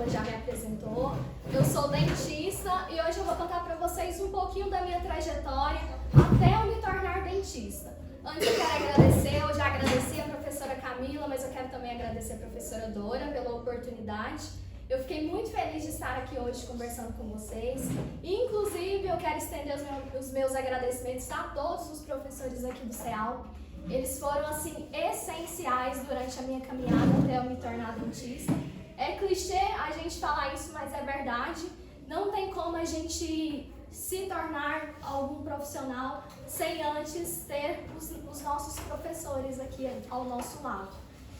Camila já me apresentou. Eu sou dentista e hoje eu vou contar para vocês um pouquinho da minha trajetória até eu me tornar dentista. Antes eu quero agradecer, eu já agradeci a professora Camila, mas eu quero também agradecer a professora Dora pela oportunidade. Eu fiquei muito feliz de estar aqui hoje conversando com vocês. Inclusive, eu quero estender os meus agradecimentos a todos os professores aqui do CEALP. Eles foram, assim, essenciais durante a minha caminhada até eu me tornar dentista. É clichê a gente falar isso, mas é verdade. Não tem como a gente se tornar algum profissional sem antes ter os nossos professores aqui ao nosso lado.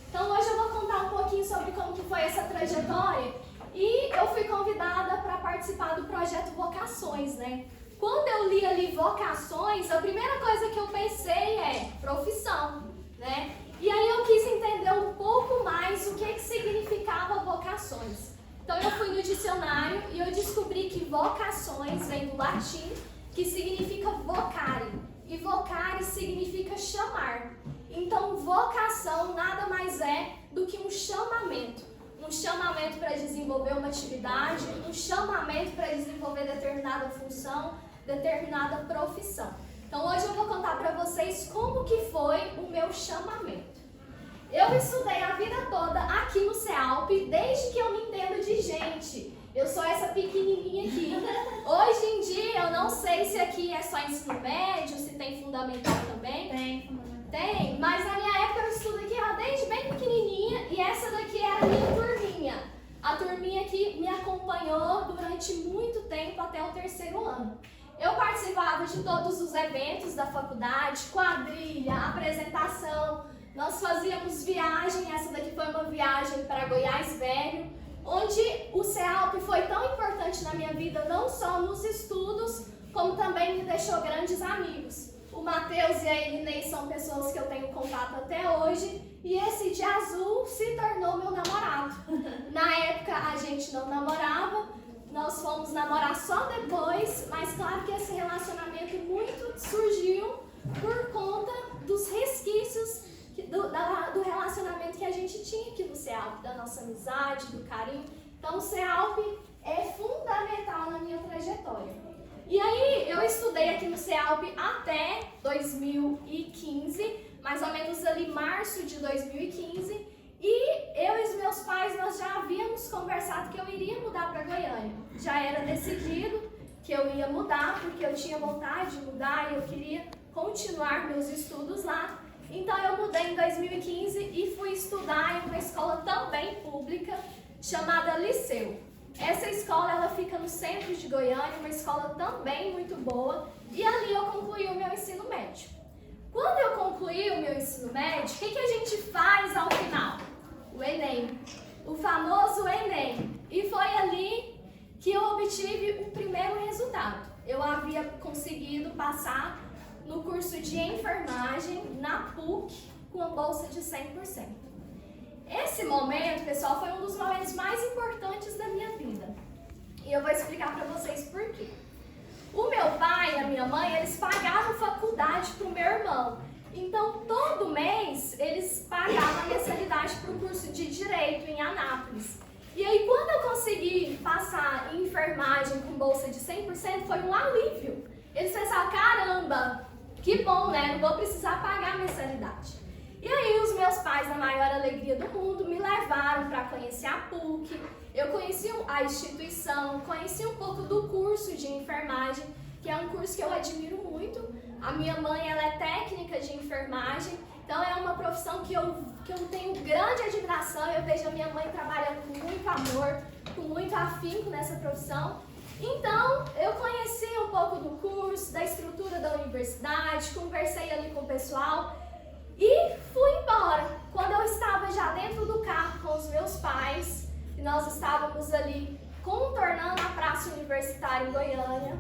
Então hoje eu vou contar um pouquinho sobre como que foi essa trajetória e eu fui convidada para participar do projeto Vocações, né? Quando eu li ali Vocações, a primeira coisa que eu pensei é profissão, né? E aí eu quis entender um pouco mais o que significava vocações. Então eu fui no dicionário e eu descobri que vocações vem do latim, que significa vocare, e vocare significa chamar. Então vocação nada mais é do que um chamamento para desenvolver uma atividade, um chamamento para desenvolver determinada função, determinada profissão. Então hoje eu vou contar para vocês como que foi o meu chamamento. Eu estudei a vida toda aqui no CEALP, desde que eu me entendo de gente. Eu sou essa pequenininha aqui. Hoje em dia, eu não sei se aqui é só ensino médio, se tem fundamental também. Tem fundamental. Tem, mas na minha época eu estudo aqui desde bem pequenininha e essa daqui era a minha turminha. A turminha que me acompanhou durante muito tempo até o 3º ano. Eu participava de todos os eventos da faculdade, quadrilha, apresentação. Nós fazíamos viagem, essa daqui foi uma viagem para Goiás Velho, onde o CEALP foi tão importante na minha vida, não só nos estudos, como também me deixou grandes amigos. O Matheus e a Elinei são pessoas que eu tenho contato até hoje, e esse de azul se tornou meu namorado. Na época a gente não namorava, nós fomos namorar só depois, mas claro que esse relacionamento muito surgiu por conta dos resquícios do relacionamento que a gente tinha aqui no CEALP, da nossa amizade, do carinho. Então o CEALP é fundamental na minha trajetória. E aí eu estudei aqui no CEALP até 2015, mais ou menos ali março de 2015, e eu e os meus pais nós já havíamos conversado que eu iria mudar para Goiânia. Já era decidido que eu ia mudar, porque eu tinha vontade de mudar e eu queria continuar meus estudos lá. Então eu mudei em 2015 e fui estudar em uma escola também pública chamada Liceu. Essa escola ela fica no centro de Goiânia, uma escola também muito boa, e ali eu concluí o meu ensino médio. Quando eu concluí o meu ensino médio, o que a gente faz ao final? O Enem, o famoso Enem. E foi ali que eu obtive o primeiro resultado. Eu havia conseguido passar no curso de enfermagem na PUC com a bolsa de 100%. Esse momento, pessoal, foi um dos momentos mais importantes da minha vida. E eu vou explicar para vocês por quê. O meu pai e a minha mãe, eles pagavam faculdade para o meu irmão. Então, todo mês, eles pagavam a mensalidade para o curso de Direito em Anápolis. E aí, quando eu consegui passar em enfermagem com bolsa de 100%, foi um alívio. Eles pensaram, caramba, que bom, né? Não vou precisar pagar a mensalidade. E aí os meus pais, na maior alegria do mundo, me levaram para conhecer a PUC. Eu conheci a instituição, conheci um pouco do curso de enfermagem, que é um curso que eu admiro muito. A minha mãe, ela é técnica de enfermagem, então é uma profissão que eu tenho grande admiração. Eu vejo a minha mãe trabalhando com muito amor, com muito afinco nessa profissão. Então, eu conheci um pouco do curso, da estrutura da universidade, conversei ali com o pessoal e fui embora. Quando eu estava já dentro do carro com os meus pais, e nós estávamos ali contornando a praça universitária em Goiânia,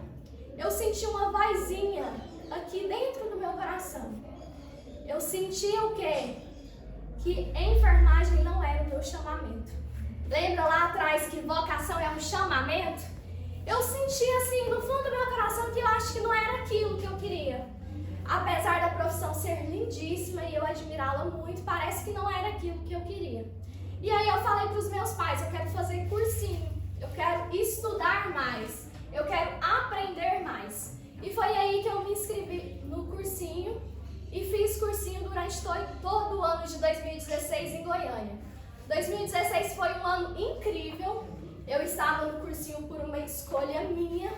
eu senti uma vozinha aqui dentro do meu coração. Eu senti o quê? Que enfermagem não era o meu chamamento. Lembra lá atrás que vocação é um chamamento? Eu senti assim, no fundo do meu coração, que eu acho que não era aquilo que eu queria. Apesar da profissão ser lindíssima e eu admirá-la muito, parece que não era aquilo que eu queria. E aí eu falei para os meus pais, eu quero fazer cursinho. estudar mais, eu quero aprender mais. E foi aí que eu me inscrevi no cursinho e fiz cursinho durante todo o ano de 2016 em Goiânia. 2016 foi um ano incrível, eu estava no cursinho por uma escolha minha,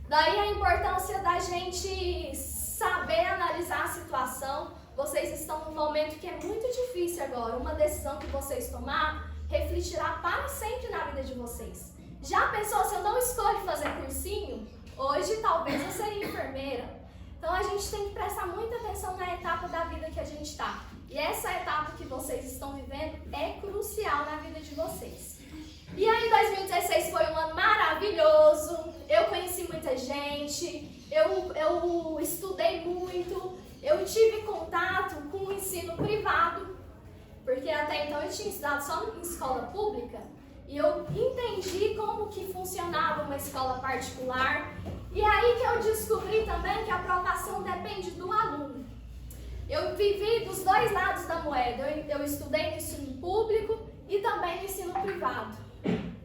daí a importância da gente saber analisar a situação. Vocês estão num momento que é muito difícil agora, uma decisão que vocês tomar refletirá para sempre na vida de vocês. Já pensou se eu não escolho fazer cursinho? Hoje talvez eu seria enfermeira. Então a gente tem que prestar muita atenção na etapa da vida que a gente está. E essa etapa que vocês estão vivendo é crucial na vida de vocês. E aí 2016 foi um ano maravilhoso, eu conheci muita gente, eu estudei muito, eu tive contato com o ensino privado, porque até então eu tinha estudado só em escola pública, e eu entendi como que funcionava uma escola particular, e aí que eu descobri também que a aprovação depende do aluno. Eu vivi dos dois lados da moeda, eu estudei no ensino público e também no ensino privado.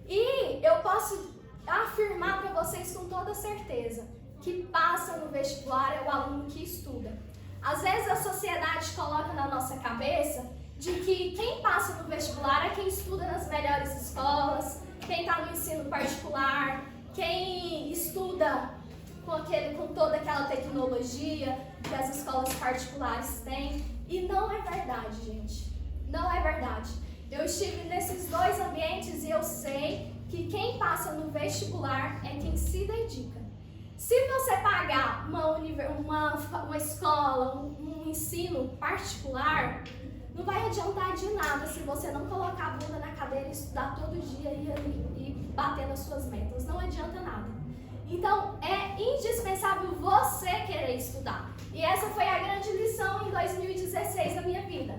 E eu posso afirmar para vocês com toda certeza que passa no vestibular é o aluno que estuda. Às vezes a sociedade coloca na nossa cabeça de que quem passa no vestibular é quem estuda nas melhores escolas, quem está no ensino particular, quem estuda com toda aquela tecnologia que as escolas particulares têm. E não é verdade, gente. Não é verdade. Eu estive nesses dois ambientes e eu sei que quem passa no vestibular é quem se dedica. Se você pagar uma escola, um ensino particular, não vai adiantar de nada se você não colocar a bunda na cadeira e estudar todo dia e bater nas suas metas. Não adianta nada. Então, é indispensável você querer estudar. E essa foi a grande lição em 2016 da minha vida.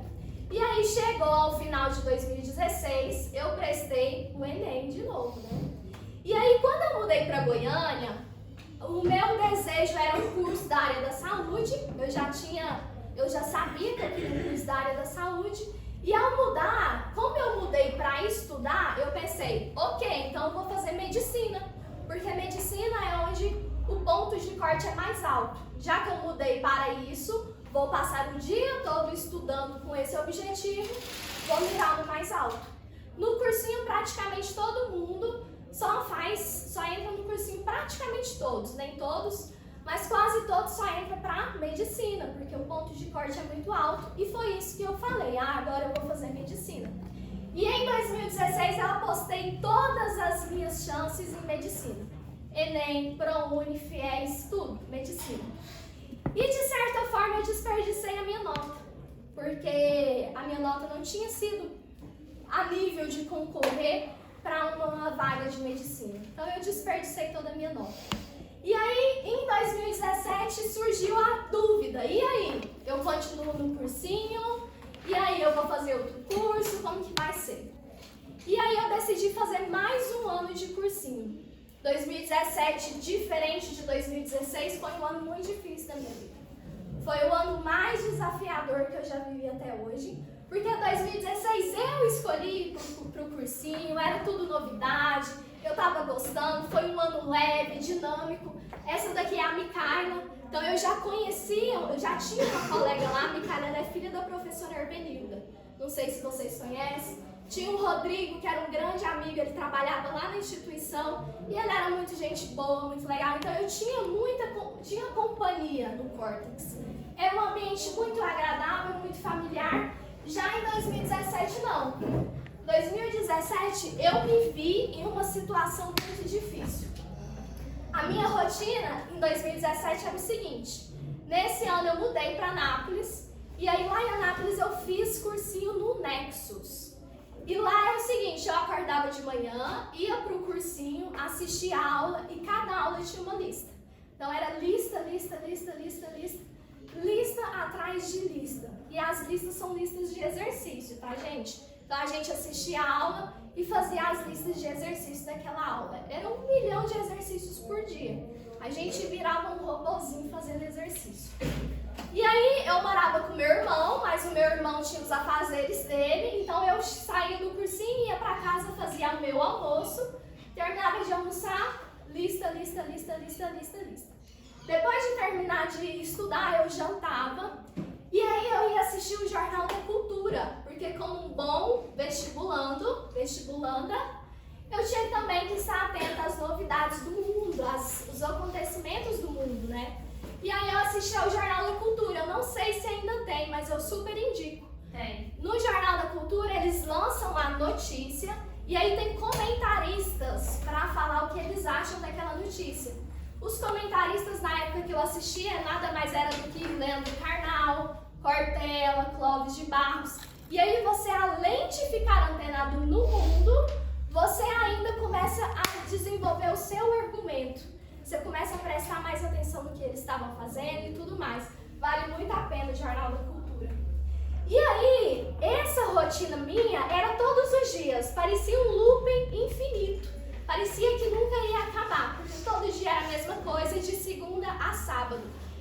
E aí chegou ao final de 2016, eu prestei o Enem de novo, né? E aí quando eu mudei para Goiânia, o meu desejo era um curso da área da saúde, eu já sabia que eu queria um curso da área da saúde, e ao mudar, como eu mudei para estudar, eu pensei, ok, então eu vou fazer medicina, porque medicina é onde o ponto de corte é mais alto. Já que eu mudei para isso, vou passar o dia todo estudando com esse objetivo, vou mirar no mais alto. No cursinho, praticamente todo mundo só entra no cursinho, praticamente todos, nem todos, mas quase todos só entram para medicina, porque o ponto de corte é muito alto, e foi isso que eu falei, agora eu vou fazer medicina. E em 2016 eu apostei todas as minhas chances em medicina. Enem, ProUni, FIES, tudo, medicina. E de certa forma eu desperdicei a minha nota, porque a minha nota não tinha sido a nível de concorrer para uma vaga de medicina. Então eu desperdicei toda a minha nota. E aí em 2017 surgiu a dúvida, e aí? Eu continuo no cursinho? E aí eu vou fazer outro curso? Como que vai ser? E aí eu decidi fazer mais um ano de cursinho. 2017, diferente de 2016, foi um ano muito difícil da minha vida. Foi o ano mais desafiador que eu já vivi até hoje, porque 2016 eu escolhi para o cursinho, era tudo novidade, eu estava gostando, foi um ano leve, dinâmico. Essa daqui é a Micaela, então eu já tinha uma colega lá, a Micaela é filha da professora Herbenilda, não sei se vocês conhecem. Tinha o Rodrigo, que era um grande amigo, ele trabalhava lá na instituição e ele era muito gente boa, muito legal. Então eu tinha companhia no Córtex. Era um ambiente muito agradável, muito familiar. Já em 2017 não. 2017 eu me vi em uma situação muito difícil. A minha rotina em 2017 era o seguinte. Nesse ano eu mudei para Anápolis e aí lá em Anápolis eu fiz cursinho no Nexus. E lá era o seguinte, eu acordava de manhã, ia para o cursinho, assistia a aula e cada aula tinha uma lista. Então era lista atrás de lista. E as listas são listas de exercício, tá, gente? Então a gente assistia a aula e fazia as listas de exercícios daquela aula. Era 1 milhão de exercícios por dia. A gente virava um robozinho fazendo exercício. E aí eu morava com meu irmão, mas o meu irmão tinha os afazeres dele, então eu saía do cursinho, ia para casa, fazia o meu almoço, terminava de almoçar, lista. Depois de terminar de estudar, eu jantava e aí eu ia assistir o Jornal da Cultura, porque como um bom vestibulanda, eu tinha também que estar atenta às novidades do mundo, os acontecimentos do mundo, né? E aí eu assistia ao Jornal da Cultura, eu não sei se ainda tem, mas eu super indico. Tem. No Jornal da Cultura, eles lançam a notícia e aí tem comentaristas para falar o que eles acham daquela notícia. Os comentaristas na época que eu assistia nada mais era do que Leandro Carnal, Cortella, Clóvis de Barros. E aí você, além de ficar antenado no mundo, você ainda começa a desenvolver o seu argumento. Você começa a prestar mais atenção no que eles estavam fazendo e tudo mais. Vale muito a pena o Jornal da Cultura. E aí, essa rotina minha era todos os dias. Parecia um looping infinito. Parecia que nunca ia acabar, porque todo dia era a mesma coisa, de segunda a sábado.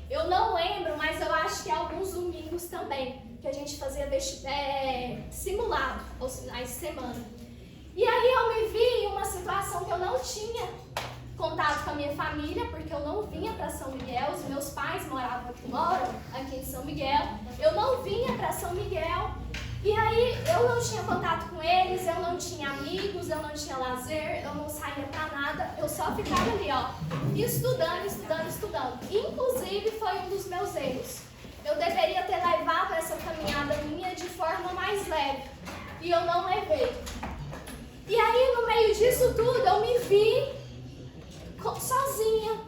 Eu não lembro, mas eu acho que alguns domingos também, que a gente fazia simulado, aos finais de semana. E aí eu me vi em uma situação que eu não tinha contato com a minha família, porque eu não vinha para São Miguel, os meus pais moram aqui em São Miguel, eu não vinha para São Miguel, e aí eu não tinha contato com eles, eu não tinha amigos, eu não tinha lazer, eu não saía para nada, eu só ficava ali, ó, estudando. Inclusive foi um dos meus erros. Eu deveria ter levado essa caminhada minha de forma mais leve, e eu não levei. E aí no meio disso tudo eu me vi sozinha,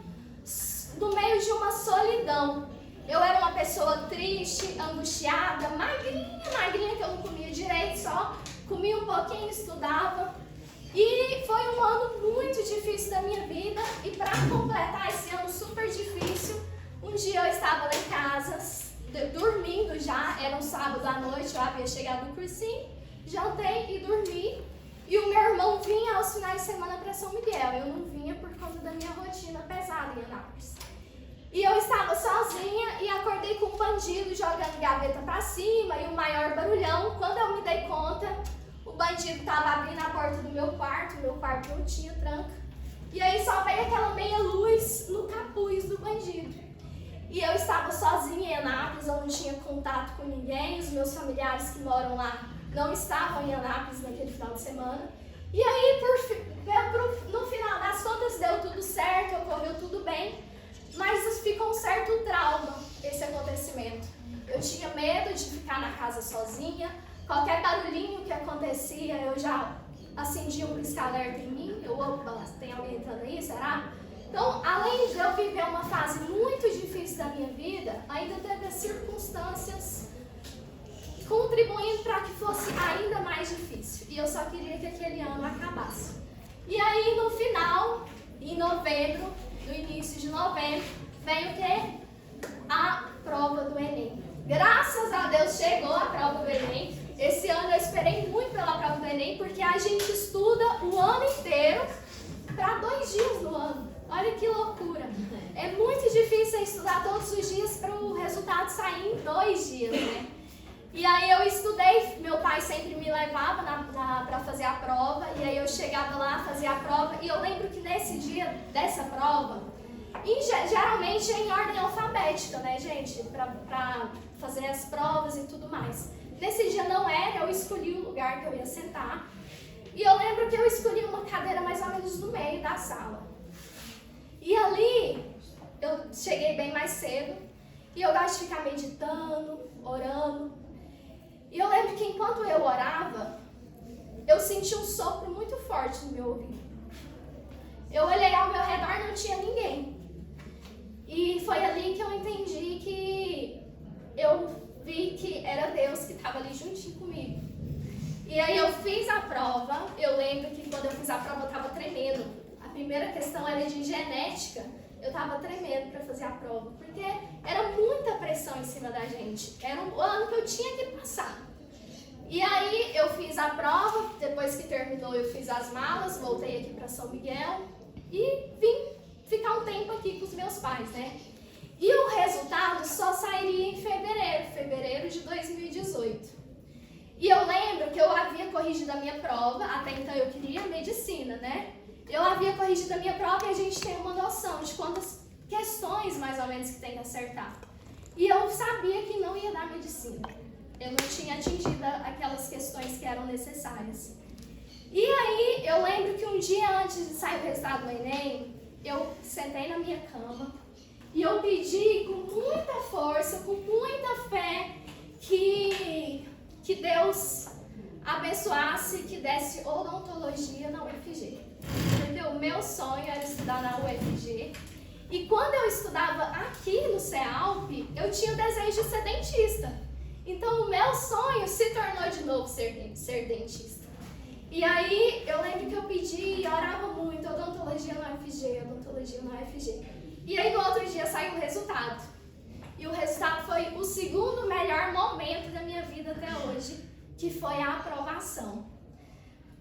no meio de uma solidão. Eu era uma pessoa triste, angustiada, magrinha, que eu não comia direito, só comia um pouquinho, estudava. E foi um ano muito difícil da minha vida. E para completar esse ano super difícil, um dia eu estava lá em casa, dormindo já, era um sábado à noite, eu havia chegado no cursinho, jantei e dormi. E o meu irmão vinha aos finais de semana para São Miguel. Eu não vinha por conta da minha rotina pesada em Anápolis. E eu estava sozinha e acordei com um bandido jogando gaveta para cima e o maior barulhão. Quando eu me dei conta, o bandido estava abrindo a porta do meu quarto não tinha tranca. E aí só veio aquela meia luz no capuz do bandido. E eu estava sozinha em Anápolis, eu não tinha contato com ninguém, os meus familiares que moram lá não estavam em Anápolis naquele final de semana. E aí, no final das contas, deu tudo certo, ocorreu tudo bem, mas ficou um certo trauma esse acontecimento. Eu tinha medo de ficar na casa sozinha, qualquer barulhinho que acontecia, eu já acendia um pisca-alerta em mim, opa, tem alguém entrando aí, será? Então, além de eu viver uma fase muito difícil da minha vida, ainda teve as circunstâncias contribuindo para que fosse ainda mais difícil. E eu só queria que aquele ano acabasse. E aí, no final, em novembro, no início de novembro, veio o quê? A prova do Enem. Graças a Deus chegou a prova do Enem. Esse ano eu esperei muito pela prova do Enem, porque a gente estuda o ano inteiro para 2 dias no ano. Olha que loucura. É muito difícil estudar todos os dias para o resultado sair em 2 dias, né? E aí eu estudei, meu pai sempre me levava para fazer a prova, e aí eu chegava lá, fazia a prova, e eu lembro que nesse dia dessa prova, geralmente é em ordem alfabética, né, gente, para fazer as provas e tudo mais. Nesse dia não era, eu escolhi o lugar que eu ia sentar, e eu lembro que eu escolhi uma cadeira mais ou menos no meio da sala. E ali, eu cheguei bem mais cedo, e eu gosto de ficar meditando, orando. E eu lembro que enquanto eu orava, eu senti um sopro muito forte no meu ouvido. Eu olhei ao meu redor e não tinha ninguém. E foi ali que eu entendi que eu vi que era Deus que estava ali juntinho comigo. E aí eu fiz a prova, eu lembro que quando eu fiz a prova eu estava tremendo. A primeira questão era de genética. Eu estava tremendo para fazer a prova, porque era muita pressão em cima da gente. Era um ano que eu tinha que passar. E aí eu fiz a prova, depois que terminou eu fiz as malas, voltei aqui para São Miguel e vim ficar um tempo aqui com os meus pais, né? E o resultado só sairia em fevereiro de 2018. E eu lembro que eu havia corrigido a minha prova, até então eu queria medicina, né? Eu havia corrigido a minha prova e a gente tem uma noção de quantas questões mais ou menos que tem que acertar. E eu sabia que não ia dar medicina. Eu não tinha atingido aquelas questões que eram necessárias. E aí, eu lembro que um dia antes de sair o resultado do Enem, eu sentei na minha cama e eu pedi com muita força, com muita fé, que Deus abençoasse, que desse odontologia na UFG. Porque o meu sonho era estudar na UFG. E quando eu estudava aqui no CEALP, eu tinha o desejo de ser dentista. Então o meu sonho se tornou de novo ser dentista. E aí eu lembro que eu pedi e orava muito, odontologia na UFG, odontologia na UFG. E aí no outro dia saiu o resultado. E o resultado foi o segundo melhor momento da minha vida até hoje, que foi a aprovação.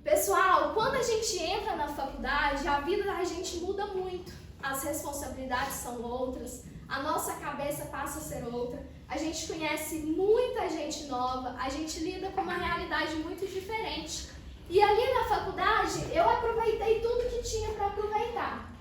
Pessoal, quando a gente entra na faculdade, a vida da gente muda muito. As responsabilidades são outras, a nossa cabeça passa a ser outra, a gente conhece muita gente nova, a gente lida com uma realidade muito diferente. E ali na faculdade, eu aproveitei tudo que tinha para aproveitar.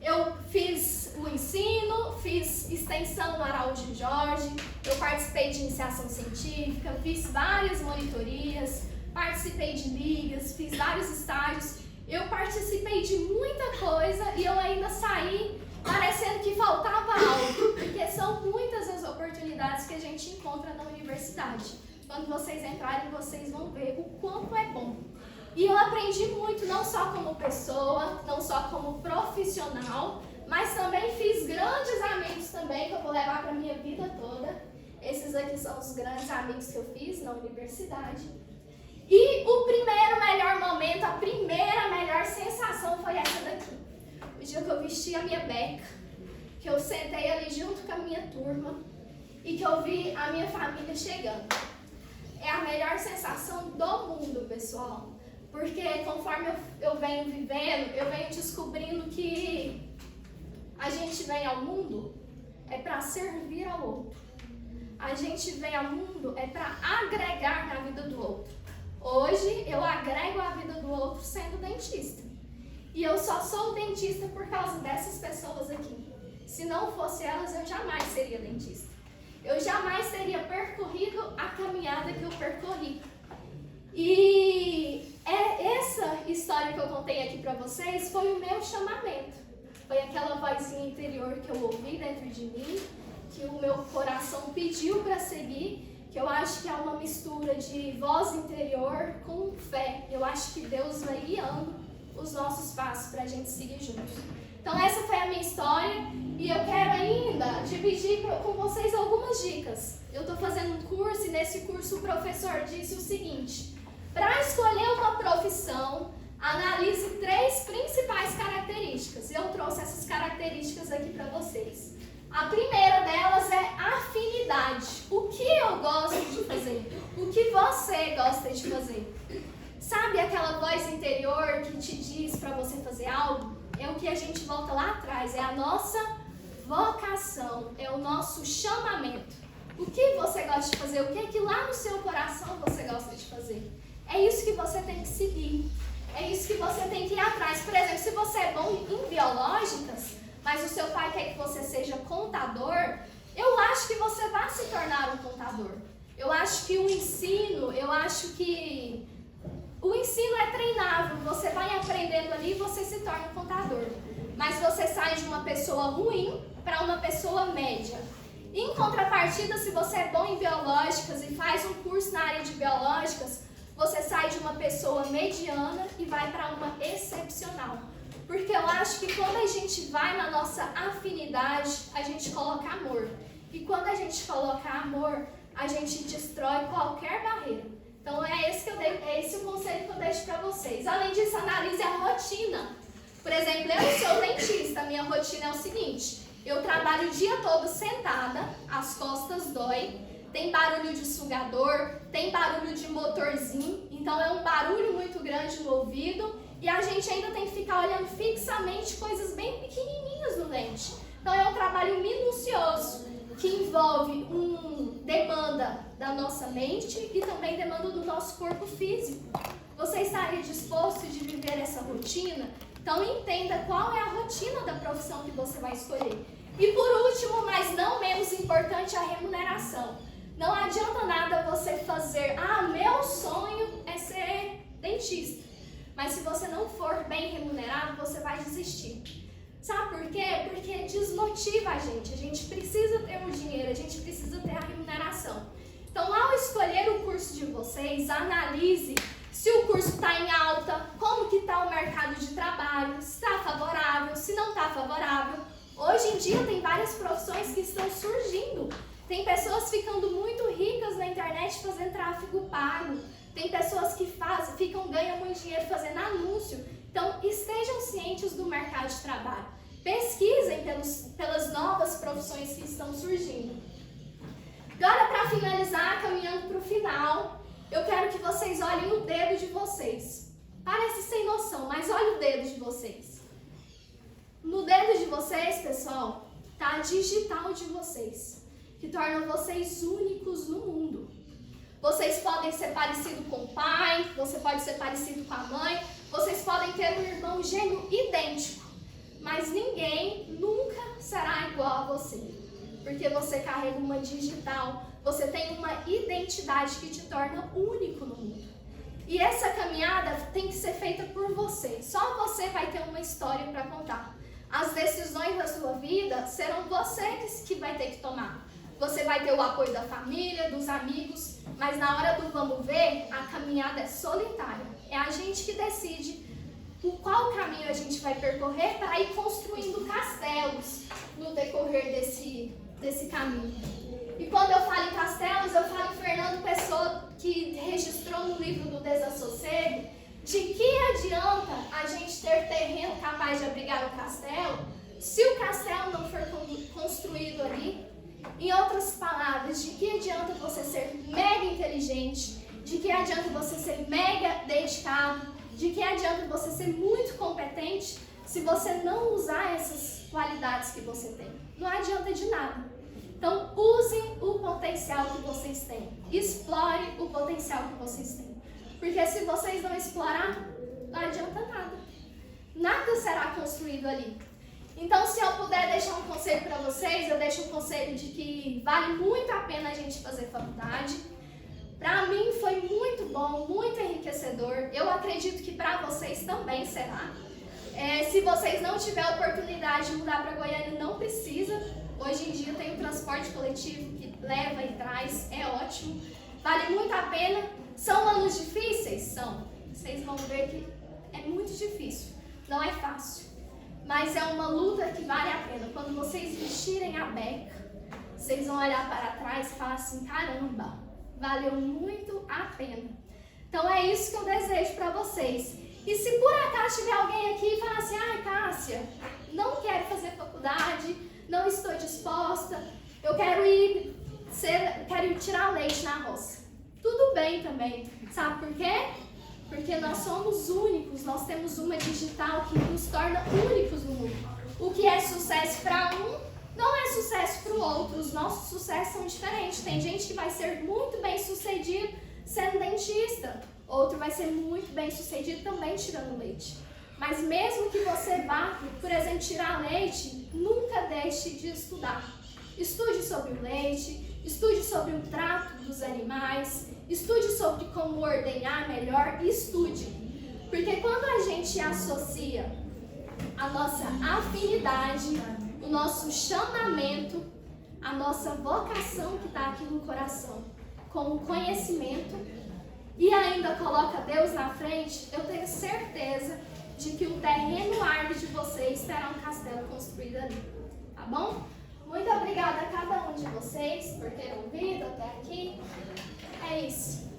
Eu fiz o ensino, fiz extensão no Araújo Jorge, eu participei de iniciação científica, fiz várias monitorias, participei de ligas, fiz vários estágios. Eu participei de muita coisa e eu ainda saí parecendo que faltava algo, porque são muitas as oportunidades que a gente encontra na universidade. Quando vocês entrarem, vocês vão ver o quanto é bom. E eu aprendi muito, não só como pessoa, não só como profissional, mas também fiz grandes amigos também, que eu vou levar para a minha vida toda. Esses aqui são os grandes amigos que eu fiz na universidade. E o primeiro melhor momento, a primeira melhor sensação foi essa daqui. O dia que eu vesti a minha beca, que eu sentei ali junto com a minha turma e que eu vi a minha família chegando. É a melhor sensação do mundo, pessoal. Porque conforme eu venho vivendo, eu venho descobrindo que a gente vem ao mundo é para servir ao outro. A gente vem ao mundo é para agregar na vida do outro. Hoje eu agrego a vida do outro sendo dentista. E eu só sou dentista por causa dessas pessoas aqui. Se não fosse elas, eu jamais seria dentista. Eu jamais teria percorrido a caminhada que eu percorri. E essa história que eu contei aqui pra vocês foi o meu chamamento. Foi aquela vozinha interior que eu ouvi dentro de mim, que o meu coração pediu para seguir. Que eu acho que é uma mistura de voz interior com fé. Eu acho que Deus vai guiando os nossos passos para a gente seguir juntos. Então essa foi a minha história e eu quero ainda dividir com vocês algumas dicas. Eu estou fazendo um curso e nesse curso o professor disse o seguinte: para escolher uma profissão, analise 3 principais características. Eu trouxe essas características aqui para vocês. A primeira delas é afinidade. O que eu gosto de fazer? O que você gosta de fazer? Sabe aquela voz interior que te diz para você fazer algo? É o que a gente volta lá atrás, é a nossa vocação, é o nosso chamamento. O que você gosta de fazer? O que é que lá no seu coração você gosta de fazer? É isso que você tem que seguir. É isso que você tem que ir atrás. Por exemplo, se você é bom em biológicas, mas o seu pai quer que você seja contador, eu acho que você vai se tornar um contador. Eu acho que o ensino é treinável. Você vai aprendendo ali e você se torna um contador. Mas você sai de uma pessoa ruim para uma pessoa média. Em contrapartida, se você é bom em biológicas e faz um curso na área de biológicas, você sai de uma pessoa mediana e vai para uma excepcional. Porque eu acho que quando a gente vai na nossa afinidade, a gente coloca amor. E quando a gente coloca amor, a gente destrói qualquer barreira. Então é esse o conselho que eu deixo para vocês. Além disso, analise a rotina. Por exemplo, eu sou dentista, a minha rotina é o seguinte: eu trabalho o dia todo sentada, as costas doem, tem barulho de sugador, tem barulho de motorzinho, então é um barulho muito grande no ouvido. E a gente ainda tem que ficar olhando fixamente coisas bem pequenininhas no dente. Então é um trabalho minucioso, que envolve demanda da nossa mente e também demanda do nosso corpo físico. Você estaria disposto de viver essa rotina? Então entenda qual é a rotina da profissão que você vai escolher. E por último, mas não menos importante, a remuneração. Não adianta nada você fazer, meu sonho é ser dentista. Mas se você não for bem remunerado, você vai desistir. Sabe por quê? Porque desmotiva a gente precisa ter o dinheiro, a gente precisa ter a remuneração. Então, ao escolher o curso de vocês, analise se o curso está em alta, como que está o mercado de trabalho, se está favorável, se não está favorável. Hoje em dia tem várias profissões que estão surgindo. Tem pessoas ficando muito ricas na internet fazendo tráfego pago. Tem pessoas que ganham muito dinheiro fazendo anúncio. Então, estejam cientes do mercado de trabalho. Pesquisem pelas novas profissões que estão surgindo. Agora, para finalizar, caminhando para o final, eu quero que vocês olhem o dedo de vocês. Parece sem noção, mas olha o dedo de vocês. No dedo de vocês, pessoal, está a digital de vocês, que torna vocês únicos no mundo. Vocês podem ser parecidos com o pai, você pode ser parecido com a mãe, vocês podem ter um irmão gêmeo idêntico, mas ninguém nunca será igual a você, porque você carrega uma digital, você tem uma identidade que te torna único no mundo. E essa caminhada tem que ser feita por você, só você vai ter uma história para contar. As decisões da sua vida serão você que vai ter que tomar. Você vai ter o apoio da família, dos amigos, mas na hora do vamos ver, a caminhada é solitária. É a gente que decide por qual caminho a gente vai percorrer para ir construindo castelos no decorrer desse caminho. E quando eu falo em castelos, eu falo em Fernando Pessoa, que registrou no livro do Desassossego, de que adianta a gente ter terreno capaz de abrigar o castelo, se o castelo não for construído ali? Em outras palavras, de que adianta você ser mega inteligente, de que adianta você ser mega dedicado, de que adianta você ser muito competente, se você não usar essas qualidades que você tem? Não adianta de nada. Então, usem o potencial que vocês têm. Explore o potencial que vocês têm. Porque se vocês não explorar, não adianta nada. Nada será construído ali. Então, se eu puder deixar um conselho para vocês, eu deixo um conselho de que vale muito a pena a gente fazer faculdade. Para mim foi muito bom, muito enriquecedor. Eu acredito que para vocês também será. Se vocês não tiverem oportunidade de mudar para Goiânia, não precisa. Hoje em dia tem o transporte coletivo que leva e traz, é ótimo. Vale muito a pena. São anos difíceis? São. Vocês vão ver que é muito difícil, não é fácil. Mas é uma luta que vale a pena. Quando vocês vestirem a beca, vocês vão olhar para trás e falar assim, caramba, valeu muito a pena. Então é isso que eu desejo para vocês. E se por acaso tiver alguém aqui e falar assim, Cássia, não quero fazer faculdade, não estou disposta, eu quero ir tirar leite na roça. Tudo bem também. Sabe por quê? Porque nós somos únicos, nós temos uma digital que nos torna únicos no mundo. O que é sucesso para um, não é sucesso para o outro. Os nossos sucessos são diferentes. Tem gente que vai ser muito bem sucedido sendo dentista. Outro vai ser muito bem sucedido também tirando leite. Mas mesmo que você vá, por exemplo, tirar leite, nunca deixe de estudar. Estude sobre o leite, estude sobre o trato dos animais, estude sobre como ordenhar melhor e estude. Porque quando a gente associa a nossa afinidade, o nosso chamamento, a nossa vocação que está aqui no coração, com o conhecimento, e ainda coloca Deus na frente, eu tenho certeza de que o terreno árduo de vocês terá um castelo construído ali. Tá bom? Muito obrigada a cada um de vocês por ter ouvido até aqui. É isso.